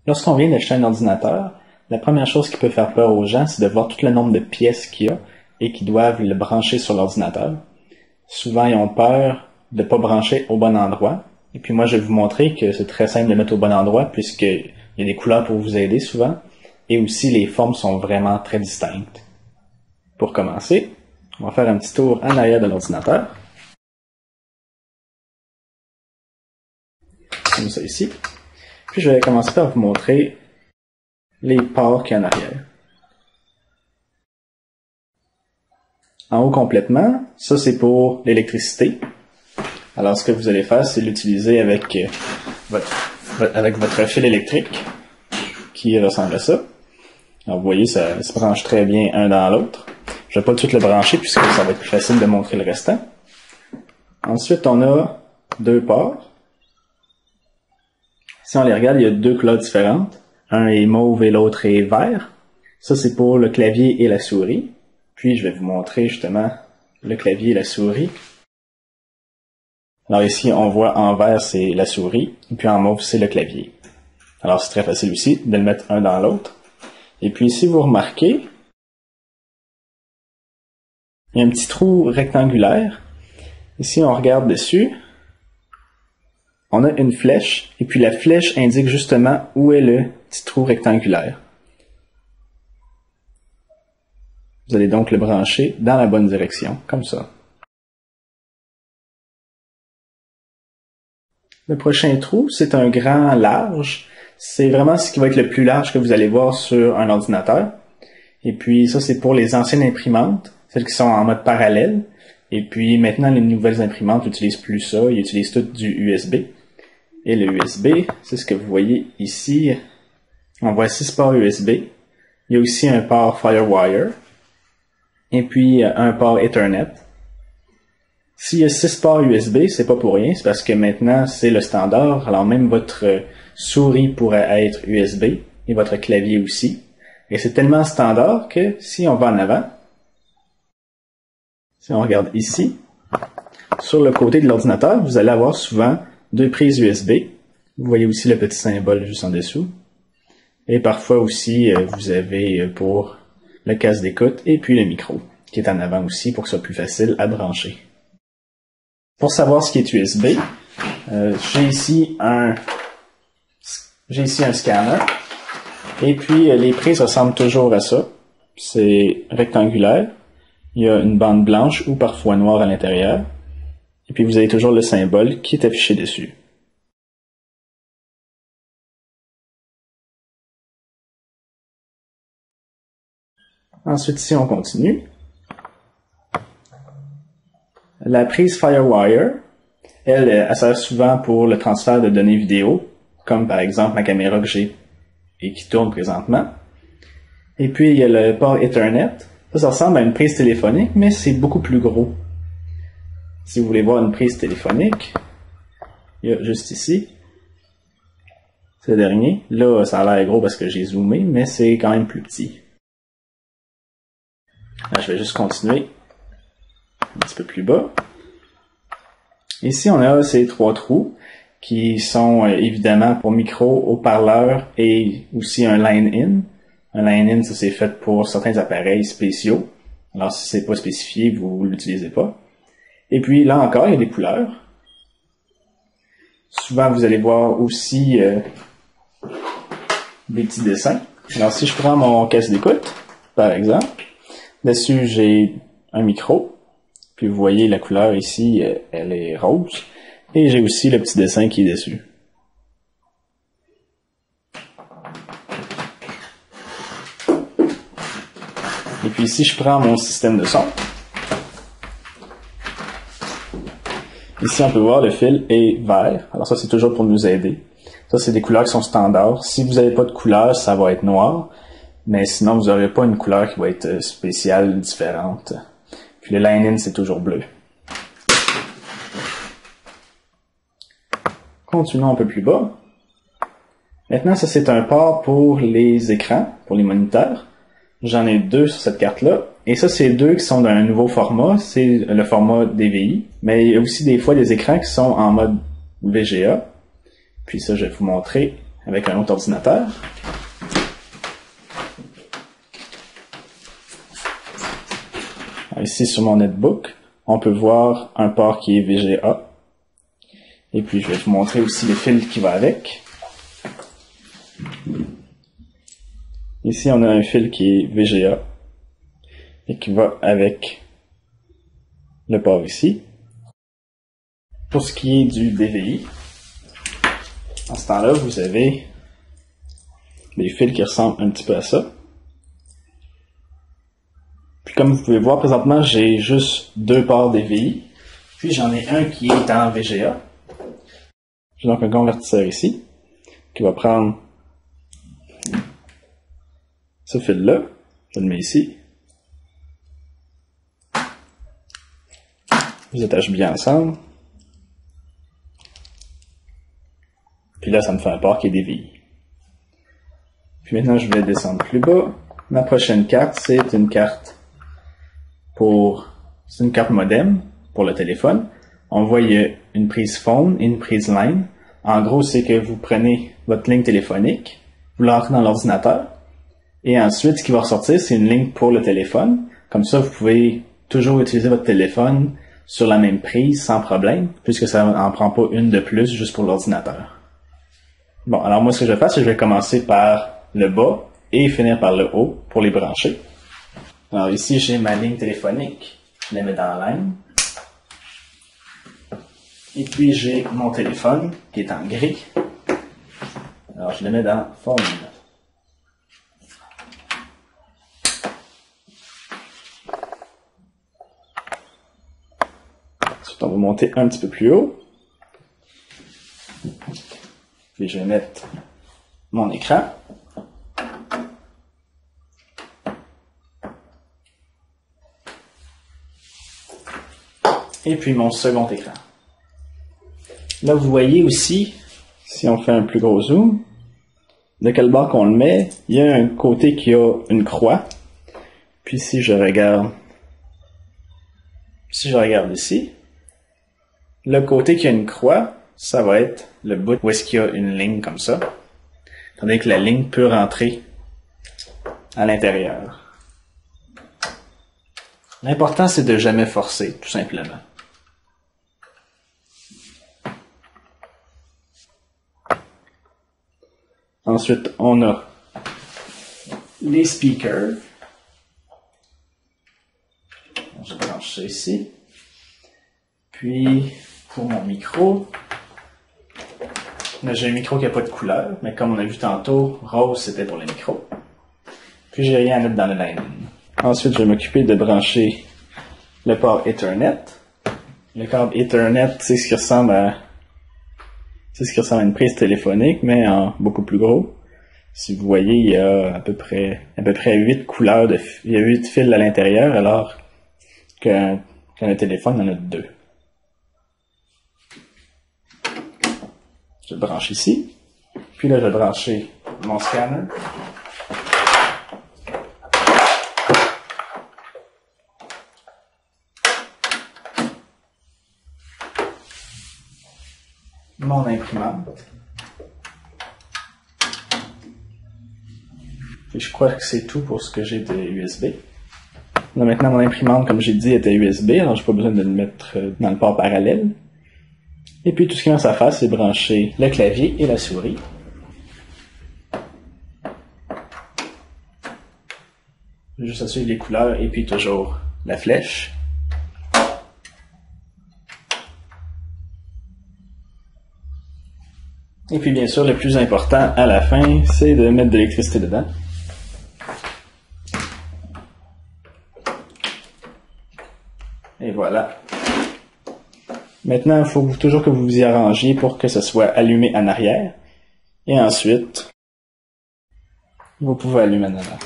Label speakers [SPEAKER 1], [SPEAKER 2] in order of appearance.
[SPEAKER 1] Lorsqu'on vient d'acheter un ordinateur, la première chose qui peut faire peur aux gens, c'est de voir tout le nombre de pièces qu'il y a et qu'ils doivent le brancher sur l'ordinateur. Souvent, ils ont peur de ne pas brancher au bon endroit. Et puis moi, je vais vous montrer que c'est très simple de mettre au bon endroit puisqu'il y a des couleurs pour vous aider souvent. Et aussi, les formes sont vraiment très distinctes. Pour commencer, on va faire un petit tour en arrière de l'ordinateur. Comme ça ici. Puis je vais commencer par vous montrer les ports qu'il y a en arrière. En haut complètement, ça c'est pour l'électricité. Alors ce que vous allez faire, c'est l'utiliser avec votre fil électrique qui ressemble à ça. Alors vous voyez, ça se branche très bien un dans l'autre. Je ne vais pas tout le brancher puisque ça va être plus facile de montrer le restant. Ensuite, on a deux ports. Si on les regarde, il y a deux couleurs différentes. Un est mauve et l'autre est vert. Ça, c'est pour le clavier et la souris. Puis, je vais vous montrer justement le clavier et la souris. Alors ici, on voit en vert, c'est la souris. Et puis en mauve, c'est le clavier. Alors, c'est très facile aussi de le mettre un dans l'autre. Et puis, si vous remarquez, il y a un petit trou rectangulaire. Ici, on regarde dessus. On a une flèche, et puis la flèche indique justement où est le petit trou rectangulaire. Vous allez donc le brancher dans la bonne direction, comme ça. Le prochain trou, c'est un grand large. C'est vraiment ce qui va être le plus large que vous allez voir sur un ordinateur. Et puis ça, c'est pour les anciennes imprimantes, celles qui sont en mode parallèle. Et puis maintenant, les nouvelles imprimantes n'utilisent plus ça, ils utilisent tout du USB. Et le USB, c'est ce que vous voyez ici. On voit 6 ports USB. Il y a aussi un port FireWire. Et puis un port Ethernet. S'il y a 6 ports USB, c'est pas pour rien. C'est parce que maintenant, c'est le standard. Alors même votre souris pourrait être USB. Et votre clavier aussi. Et c'est tellement standard que si on va en avant, si on regarde ici, sur le côté de l'ordinateur, vous allez avoir souvent deux prises USB. Vous voyez aussi le petit symbole juste en dessous. Et parfois aussi, vous avez pour le casque d'écoute et puis le micro, qui est en avant aussi pour que ce soit plus facile à brancher. Pour savoir ce qui est USB, j'ai ici un scanner. Et puis, les prises ressemblent toujours à ça. C'est rectangulaire. Il y a une bande blanche ou parfois noire à l'intérieur. Et puis, vous avez toujours le symbole qui est affiché dessus. Ensuite, si on continue, la prise FireWire, elle sert souvent pour le transfert de données vidéo, comme par exemple ma caméra que j'ai et qui tourne présentement. Et puis, il y a le port Ethernet. Ça ressemble à une prise téléphonique, mais c'est beaucoup plus gros. Si vous voulez voir une prise téléphonique, il y a juste ici. C'est le dernier. Là, ça a l'air gros parce que j'ai zoomé, mais c'est quand même plus petit. Là, je vais juste continuer un petit peu plus bas. Ici, on a ces trois trous qui sont évidemment pour micro, haut-parleur et aussi un line-in. Un line-in, ça c'est fait pour certains appareils spéciaux. Alors, si c'est pas spécifié, vous l'utilisez pas. Et puis, là encore, il y a des couleurs. Souvent, vous allez voir aussi des petits dessins. Alors, si je prends mon casque d'écoute, par exemple, dessus, j'ai un micro. Puis, vous voyez, la couleur ici, elle est rose. Et j'ai aussi le petit dessin qui est dessus. Et puis, si je prends mon système de son, ici, on peut voir le fil est vert. Alors ça, c'est toujours pour nous aider. Ça, c'est des couleurs qui sont standards. Si vous n'avez pas de couleur, ça va être noir. Mais sinon, vous n'aurez pas une couleur qui va être spéciale, différente. Puis le line-in, c'est toujours bleu. Continuons un peu plus bas. Maintenant, ça, c'est un port pour les écrans, pour les moniteurs. J'en ai deux sur cette carte-là. Et ça, c'est deux qui sont d'un nouveau format. C'est le format DVI. Mais il y a aussi des fois des écrans qui sont en mode VGA. Puis ça, je vais vous montrer avec un autre ordinateur. Alors ici sur mon netbook, on peut voir un port qui est VGA. Et puis je vais vous montrer aussi le fil qui va avec. Ici on a un fil qui est VGA et qui va avec le port ici. Pour ce qui est du DVI, en ce temps-là, vous avez des fils qui ressemblent un petit peu à ça. Puis comme vous pouvez voir, présentement, j'ai juste 2 ports DVI. Puis j'en ai un qui est en VGA. J'ai donc un convertisseur ici, qui va prendre ce fil-là. Je le mets ici. Je les attache bien ensemble. Puis là, ça me fait un port qui est DVI. Puis maintenant, je vais descendre plus bas. Ma prochaine carte, c'est une carte modem pour le téléphone. On voit il y a une prise phone et une prise line. En gros, c'est que vous prenez votre ligne téléphonique, vous l'entrez dans l'ordinateur, et ensuite, ce qui va ressortir, c'est une ligne pour le téléphone. Comme ça, vous pouvez toujours utiliser votre téléphone sur la même prise sans problème, puisque ça n'en prend pas une de plus juste pour l'ordinateur. Bon, alors moi, ce que je vais faire, c'est que je vais commencer par le bas et finir par le haut pour les brancher. Alors ici, j'ai ma ligne téléphonique. Je la mets dans la ligne. Et puis, j'ai mon téléphone qui est en gris. Alors, je le mets dans Phone. Ensuite, on va monter un petit peu plus haut. Puis je vais mettre mon écran. Et puis mon second écran. Là, vous voyez aussi, si on fait un plus gros zoom, de quel bord qu'on le met, il y a un côté qui a une croix. Puis si je regarde ici, le côté qui a une croix, ça va être le bout où est-ce qu'il y a une ligne comme ça. Tandis que la ligne peut rentrer à l'intérieur. L'important, c'est de jamais forcer, tout simplement. Ensuite, on a les speakers. Je branche ça ici. Puis, pour mon micro, là, j'ai un micro qui n'a pas de couleur, mais comme on a vu tantôt, rose c'était pour les micros. Puis j'ai rien à mettre dans le line. Ensuite, je vais m'occuper de brancher le port Ethernet. Le câble Ethernet, c'est ce qui ressemble à une prise téléphonique, mais en beaucoup plus gros. Si vous voyez, il y a à peu près 8 couleurs il y a 8 fils à l'intérieur, alors qu'un téléphone en a 2. Je le branche ici. Puis là, je vais brancher mon scanner. Mon imprimante. Et je crois que c'est tout pour ce que j'ai de USB. Là, maintenant, mon imprimante, comme j'ai dit, était USB, alors j'ai pas besoin de le mettre dans le port parallèle. Et puis, tout ce qu'il reste à faire, c'est brancher le clavier et la souris. Juste à suivre les couleurs et puis toujours la flèche. Et puis, bien sûr, le plus important à la fin, c'est de mettre de l'électricité dedans. Et voilà. Maintenant, il faut toujours que vous vous y arrangiez pour que ce soit allumé en arrière. Et ensuite, vous pouvez allumer en avant.